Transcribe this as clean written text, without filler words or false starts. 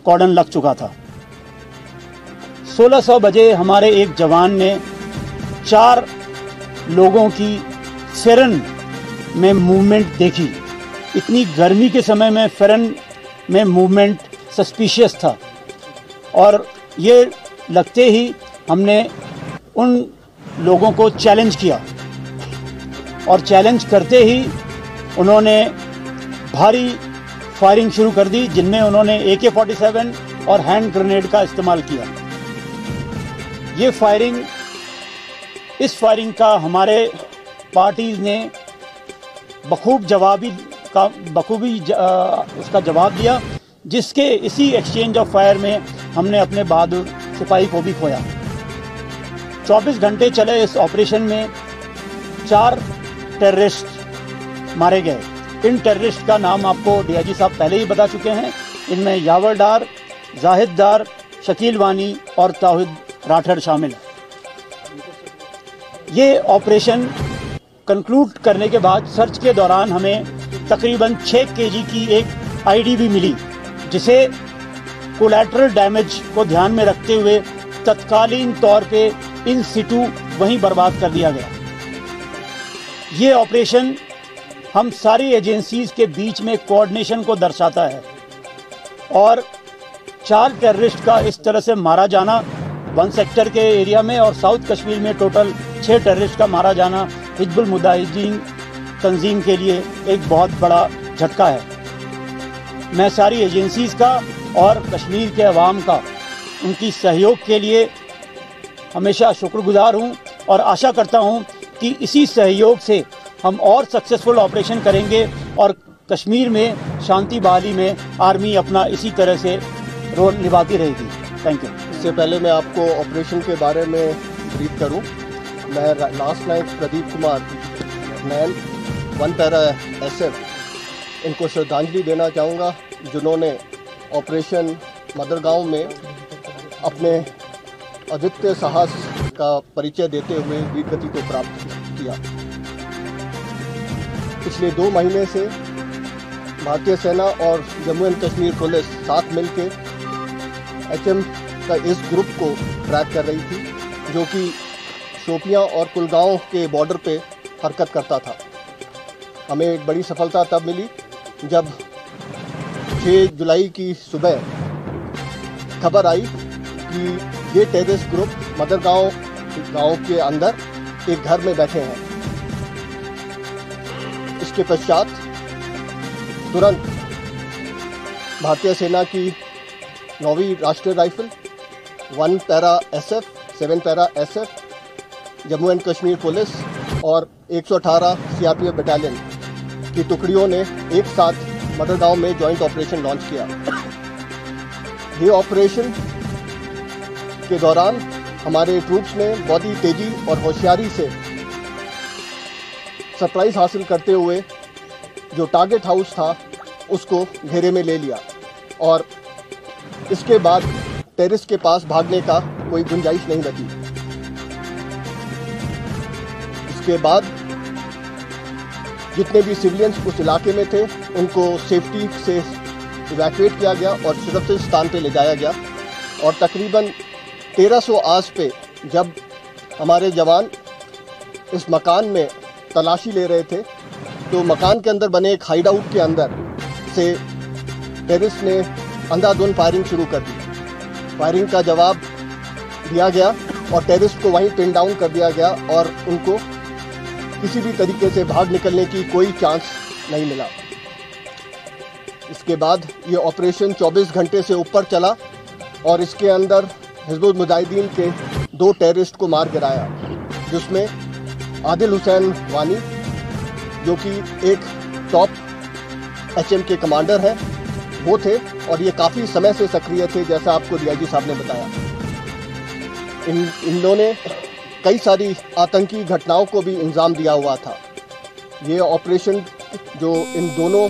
कॉर्डन लग चुका था। 1600 बजे हमारे एक जवान ने 4 लोगों की फेरन में मूवमेंट देखी। इतनी गर्मी के समय में फेरन में मूवमेंट सस्पिशियस था और ये लगते ही हमने उन लोगों को चैलेंज किया और चैलेंज करते ही उन्होंने भारी फायरिंग शुरू कर दी, जिनमें उन्होंने AK-47 और हैंड ग्रेनेड का इस्तेमाल किया। इस फायरिंग का हमारे पार्टीज ने बखूबी उसका जवाब दिया, जिसके इसी एक्सचेंज ऑफ फायर में हमने अपने बहादुर सिपाही को भी खोया। 24 घंटे चले इस ऑपरेशन में 4 टेररिस्ट मारे गए। इन टेररिस्ट का नाम आपको डीआईजी साहब पहले ही बता चुके हैं। इनमें यावर डार, जाहिद डार, शकील वानी और ताहिद राठर शामिल है। ये ऑपरेशन कंक्लूड करने के बाद सर्च के दौरान हमें तकरीबन 6 kg की एक आईडी भी मिली, जिसे कोलैटरल डैमेज को ध्यान में रखते हुए तत्कालीन तौर पे इन सिटू वहीं बर्बाद कर दिया गया। ये ऑपरेशन हम सारी एजेंसीज के बीच में कोऑर्डिनेशन को दर्शाता है और 4 टेररिस्ट का इस तरह से मारा जाना 1 सेक्टर के एरिया में और साउथ कश्मीर में टोटल 6 टेररिस्ट का मारा जाना हिजबुल मुजाहिदीन तंजीम के लिए एक बहुत बड़ा झटका है। मैं सारी एजेंसीज का और कश्मीर के अवाम का उनकी सहयोग के लिए हमेशा शुक्रगुजार हूं और आशा करता हूं कि इसी सहयोग से हम और सक्सेसफुल ऑपरेशन करेंगे और कश्मीर में शांति बहाली में आर्मी अपना इसी तरह से रोल निभाती रहेगी। Thank you. इससे पहले मैं आपको ऑपरेशन के बारे में ब्रीफ करूं। मैं लास्ट नाइट प्रदीप कुमार नैन 1 पैरा SF इनको श्रद्धांजलि देना चाहूँगा, जिन्होंने ऑपरेशन मदरगांव में अपने अद्वितीय साहस का परिचय देते हुए वीरगति को प्राप्त किया। पिछले 2 महीने से भारतीय सेना और जम्मू एंड कश्मीर पुलिस साथ मिलकर HM का इस ग्रुप को ट्रैक कर रही थी, जो कि शोपियां और कुलगांव के बॉर्डर पे हरकत करता था। हमें एक बड़ी सफलता तब मिली जब 6 जुलाई की सुबह खबर आई कि ये टेररिस्ट ग्रुप मदरगांव गांव के अंदर एक घर में बैठे हैं। इसके पश्चात तुरंत भारतीय सेना की 9वीं राष्ट्रीय rifle, 1 para SF, 7 para SF, Jammu and Kashmir police और 118 CRPF बटालियन की टुकड़ियों ने एक साथ मदरगांव में जॉइंट ऑपरेशन लॉन्च किया। ये ऑपरेशन के दौरान हमारे ट्रूप्स ने बहुत ही तेजी और होशियारी से सरप्राइज हासिल करते हुए जो टारगेट हाउस था उसको घेरे में ले लिया और इसके बाद टेररिस्ट के पास भागने का कोई गुंजाइश नहीं बची। इसके बाद जितने भी सिविलियंस उस इलाके में थे उनको सेफ्टी से इवैक्यूएट किया गया और सुरक्षित स्थान पे ले जाया गया और तकरीबन 1300 आस पे जब हमारे जवान इस मकान में तलाशी ले रहे थे तो मकान के अंदर बने एक हाइड आउट के अंदर से टेररिस्ट ने अंधाधुंध फायरिंग शुरू कर दी। फायरिंग का जवाब दिया गया और टेररिस्ट को वहीं पिन डाउन कर दिया गया और उनको किसी भी तरीके से भाग निकलने की कोई चांस नहीं मिला। इसके बाद ये ऑपरेशन 24 घंटे से ऊपर चला और इसके अंदर हिजबुल मुजाहिदीन के 2 टेररिस्ट को मार गिराया, जिसमें आदिल हुसैन वानी जो कि एक टॉप HM के कमांडर हैं वो थे और ये काफ़ी समय से सक्रिय थे, जैसा आपको डीआईजी साहब ने बताया। इन्होंने कई सारी आतंकी घटनाओं को भी अंजाम दिया हुआ था। ये ऑपरेशन जो इन दोनों